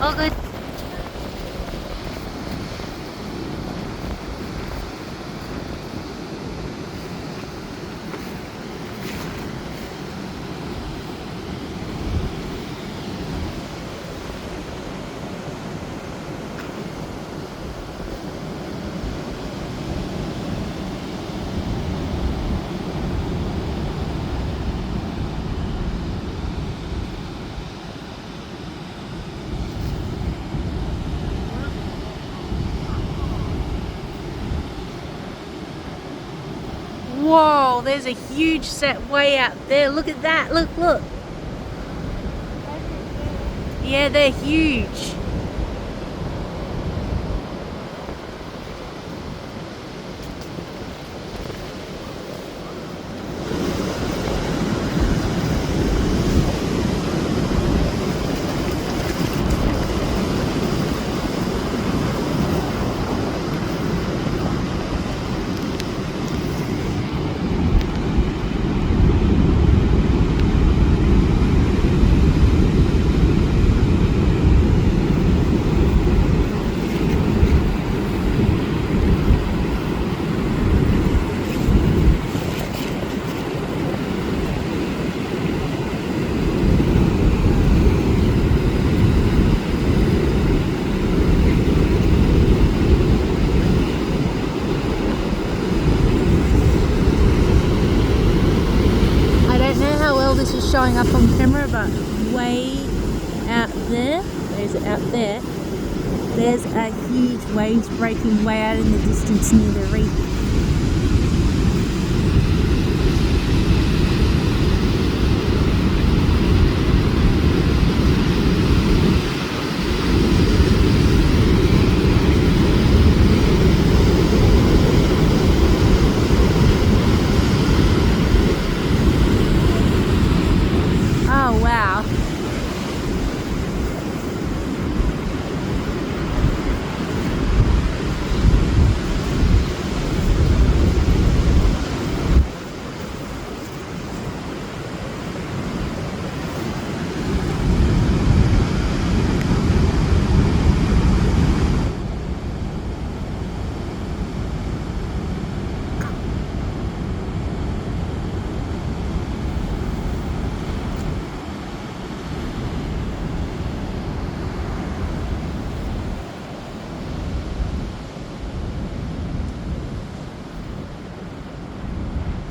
All good. Whoa, there's a huge set way out there. Look at that. Look, look. Yeah, they're huge. This is showing up on camera, but way out there, there's it out there, there's a huge waves breaking way out in the distance near the reef. Oh wow.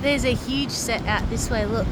There's a huge set out this way, look.